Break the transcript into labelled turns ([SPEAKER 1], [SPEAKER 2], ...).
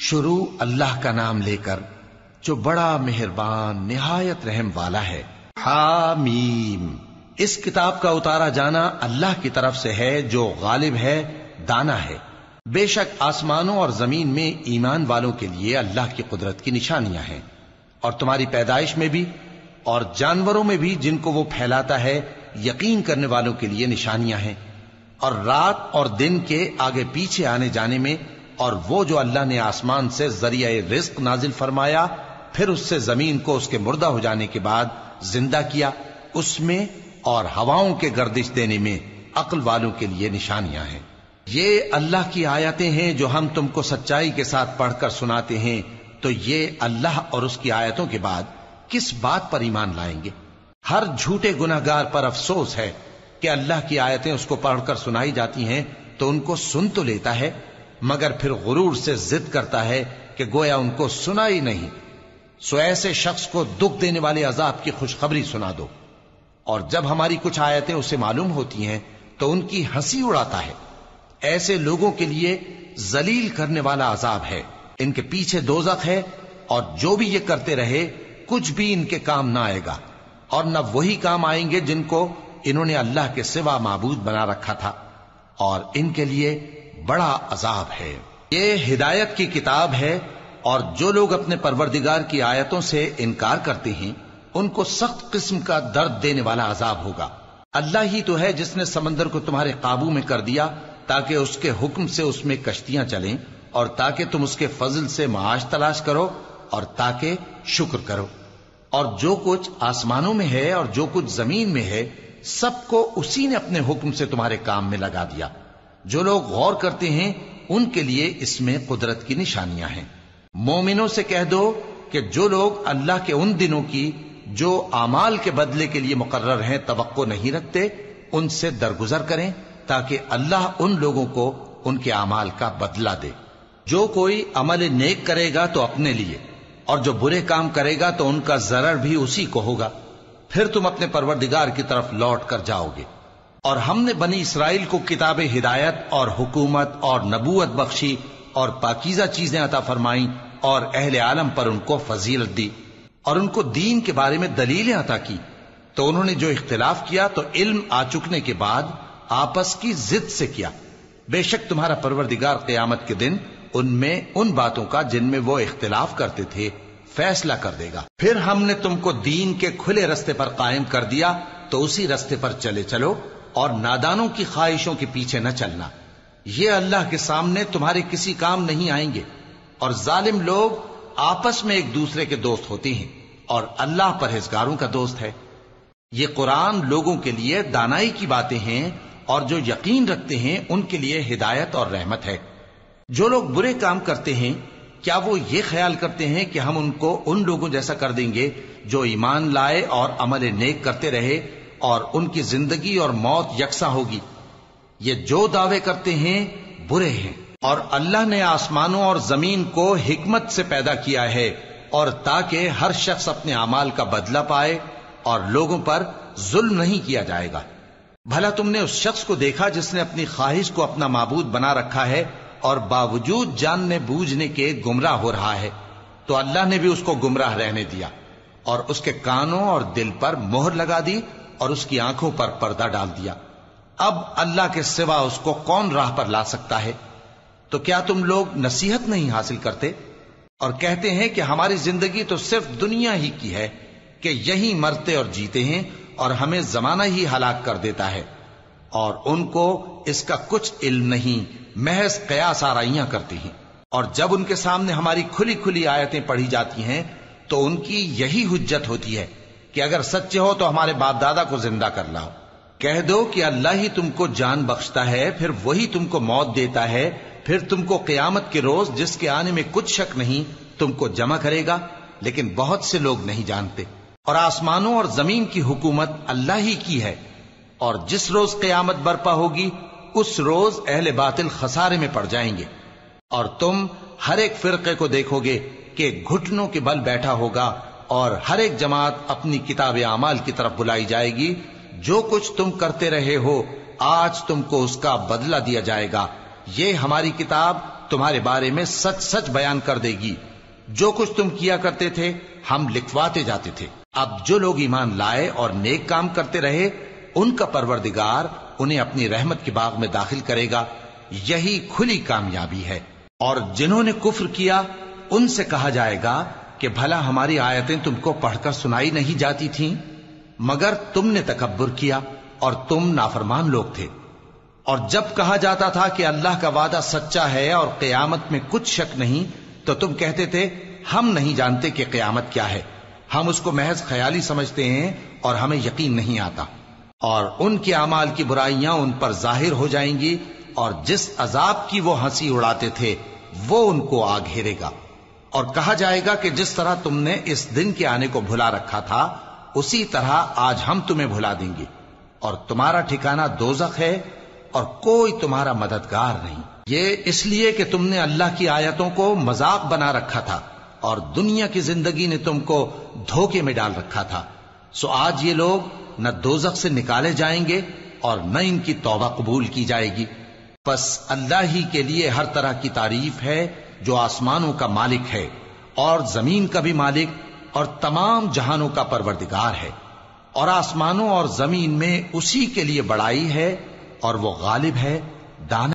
[SPEAKER 1] شروع اللہ کا نام لے کر جو بڑا مہربان نہایت رحم والا ہے۔ حامیم، اس کتاب کا اتارا جانا اللہ کی طرف سے ہے جو غالب ہے، دانا ہے۔ بے شک آسمانوں اور زمین میں ایمان والوں کے لیے اللہ کی قدرت کی نشانیاں ہیں، اور تمہاری پیدائش میں بھی اور جانوروں میں بھی جن کو وہ پھیلاتا ہے یقین کرنے والوں کے لیے نشانیاں ہیں، اور رات اور دن کے آگے پیچھے آنے جانے میں، اور وہ جو اللہ نے آسمان سے ذریعہ رزق نازل فرمایا پھر اس سے زمین کو اس کے مردہ ہو جانے کے بعد زندہ کیا، اس میں اور ہواؤں کے گردش دینے میں عقل والوں کے لیے نشانیاں ہیں۔ یہ اللہ کی آیتیں ہیں جو ہم تم کو سچائی کے ساتھ پڑھ کر سناتے ہیں، تو یہ اللہ اور اس کی آیتوں کے بعد کس بات پر ایمان لائیں گے؟ ہر جھوٹے گناہگار پر افسوس ہے کہ اللہ کی آیتیں اس کو پڑھ کر سنائی جاتی ہیں تو ان کو سن تو لیتا ہے، مگر پھر غرور سے ضد کرتا ہے کہ گویا ان کو سنا ہی نہیں۔ سو ایسے شخص کو دکھ دینے والے عذاب کی خوشخبری سنا دو، اور جب ہماری کچھ آیتیں اسے معلوم ہوتی ہیں تو ان کی ہنسی اڑاتا ہے۔ ایسے لوگوں کے لیے ذلیل کرنے والا عذاب ہے، ان کے پیچھے دوزخ ہے، اور جو بھی یہ کرتے رہے کچھ بھی ان کے کام نہ آئے گا، اور نہ وہی کام آئیں گے جن کو انہوں نے اللہ کے سوا معبود بنا رکھا تھا، اور ان کے لیے بڑا عذاب ہے۔ یہ ہدایت کی کتاب ہے، اور جو لوگ اپنے پروردگار کی آیتوں سے انکار کرتے ہیں ان کو سخت قسم کا درد دینے والا عذاب ہوگا۔ اللہ ہی تو ہے جس نے سمندر کو تمہارے قابو میں کر دیا تاکہ اس کے حکم سے اس میں کشتیاں چلیں، اور تاکہ تم اس کے فضل سے معاش تلاش کرو، اور تاکہ شکر کرو۔ اور جو کچھ آسمانوں میں ہے اور جو کچھ زمین میں ہے سب کو اسی نے اپنے حکم سے تمہارے کام میں لگا دیا۔ جو لوگ غور کرتے ہیں ان کے لیے اس میں قدرت کی نشانیاں ہیں۔ مومنوں سے کہہ دو کہ جو لوگ اللہ کے ان دنوں کی جو اعمال کے بدلے کے لیے مقرر ہیں توقع نہیں رکھتے ان سے درگزر کریں تاکہ اللہ ان لوگوں کو ان کے اعمال کا بدلہ دے۔ جو کوئی عمل نیک کرے گا تو اپنے لیے، اور جو برے کام کرے گا تو ان کا ضرر بھی اسی کو ہوگا، پھر تم اپنے پروردگار کی طرف لوٹ کر جاؤ گے۔ اور ہم نے بنی اسرائیل کو کتاب ہدایت اور حکومت اور نبوت بخشی اور پاکیزہ چیزیں عطا فرمائیں، اور اہل عالم پر ان کو فضیلت دی، اور ان کو دین کے بارے میں دلیلیں عطا کی، تو انہوں نے جو اختلاف کیا تو علم آ چکنے کے بعد آپس کی ضد سے کیا۔ بے شک تمہارا پروردگار قیامت کے دن ان میں ان باتوں کا جن میں وہ اختلاف کرتے تھے فیصلہ کر دے گا۔ پھر ہم نے تم کو دین کے کھلے رستے پر قائم کر دیا تو اسی رستے پر چلے چلو، اور نادانوں کی خواہشوں کے پیچھے نہ چلنا، یہ اللہ کے سامنے تمہارے کسی کام نہیں آئیں گے۔ اور ظالم لوگ آپس میں ایک دوسرے کے دوست ہوتے ہیں، اور اللہ پرہیزگاروں کا دوست ہے۔ یہ قرآن لوگوں کے لیے دانائی کی باتیں ہیں، اور جو یقین رکھتے ہیں ان کے لیے ہدایت اور رحمت ہے۔ جو لوگ برے کام کرتے ہیں کیا وہ یہ خیال کرتے ہیں کہ ہم ان کو ان لوگوں جیسا کر دیں گے جو ایمان لائے اور عمل نیک کرتے رہے اور ان کی زندگی اور موت یکساں ہوگی؟ یہ جو دعوے کرتے ہیں برے ہیں۔ اور اللہ نے آسمانوں اور زمین کو حکمت سے پیدا کیا ہے، اور تاکہ ہر شخص اپنے اعمال کا بدلہ پائے، اور لوگوں پر ظلم نہیں کیا جائے گا۔ بھلا تم نے اس شخص کو دیکھا جس نے اپنی خواہش کو اپنا معبود بنا رکھا ہے اور باوجود جاننے بوجھنے کے گمراہ ہو رہا ہے؟ تو اللہ نے بھی اس کو گمراہ رہنے دیا، اور اس کے کانوں اور دل پر مہر لگا دی، اور اس کی آنکھوں پر پردہ ڈال دیا۔ اب اللہ کے سوا اس کو کون راہ پر لا سکتا ہے؟ تو کیا تم لوگ نصیحت نہیں حاصل کرتے اور کہتے ہیں کہ ہماری زندگی تو صرف دنیا ہی کی ہے، کہ یہی مرتے اور جیتے ہیں اور ہمیں زمانہ ہی ہلاک کر دیتا ہے، اور ان کو اس کا کچھ علم نہیں، محض قیاس آرائیاں کرتے ہیں۔ اور جب ان کے سامنے ہماری کھلی کھلی آیتیں پڑھی جاتی ہیں تو ان کی یہی حجت ہوتی ہے کہ اگر سچے ہو تو ہمارے باپ دادا کو زندہ کر لاؤ۔ کہہ دو کہ اللہ ہی تم کو جان بخشتا ہے، پھر وہی تم کو موت دیتا ہے، پھر تم کو قیامت کے روز جس کے آنے میں کچھ شک نہیں تم کو جمع کرے گا، لیکن بہت سے لوگ نہیں جانتے۔ اور آسمانوں اور زمین کی حکومت اللہ ہی کی ہے، اور جس روز قیامت برپا ہوگی اس روز اہل باطل خسارے میں پڑ جائیں گے۔ اور تم ہر ایک فرقے کو دیکھو گے کہ گھٹنوں کے بل بیٹھا ہوگا، اور ہر ایک جماعت اپنی کتاب اعمال کی طرف بلائی جائے گی۔ جو کچھ تم کرتے رہے ہو آج تم کو اس کا بدلہ دیا جائے گا، یہ ہماری کتاب تمہارے بارے میں سچ سچ بیان کر دے گی. جو کچھ تم کیا کرتے تھے ہم لکھواتے جاتے تھے. اب جو لوگ ایمان لائے اور نیک کام کرتے رہے ان کا پروردگار انہیں اپنی رحمت کے باغ میں داخل کرے گا. یہی کھلی کامیابی ہے. اور جنہوں نے کفر کیا ان سے کہا جائے گا کہ بھلا ہماری آیتیں تم کو پڑھ کر سنائی نہیں جاتی تھیں؟ مگر تم نے تکبر کیا اور تم نافرمان لوگ تھے. اور جب کہا جاتا تھا کہ اللہ کا وعدہ سچا ہے اور قیامت میں کچھ شک نہیں تو تم کہتے تھے ہم نہیں جانتے کہ قیامت کیا ہے، ہم اس کو محض خیالی سمجھتے ہیں اور ہمیں یقین نہیں آتا. اور ان کے اعمال کی برائیاں ان پر ظاہر ہو جائیں گی اور جس عذاب کی وہ ہنسی اڑاتے تھے وہ ان کو آ گھیرے گا. اور کہا جائے گا کہ جس طرح تم نے اس دن کے آنے کو بھلا رکھا تھا اسی طرح آج ہم تمہیں بھلا دیں گے، اور تمہارا ٹھکانہ دوزخ ہے اور کوئی تمہارا مددگار نہیں. یہ اس لیے کہ تم نے اللہ کی آیتوں کو مذاق بنا رکھا تھا اور دنیا کی زندگی نے تم کو دھوکے میں ڈال رکھا تھا. سو آج یہ لوگ نہ دوزخ سے نکالے جائیں گے اور نہ ان کی توبہ قبول کی جائے گی. بس اللہ ہی کے لیے ہر طرح کی تعریف ہے جو آسمانوں کا مالک ہے اور زمین کا بھی مالک اور تمام جہانوں کا پروردگار ہے. اور آسمانوں اور زمین میں اسی کے لیے بڑائی ہے اور وہ غالب ہے، دانا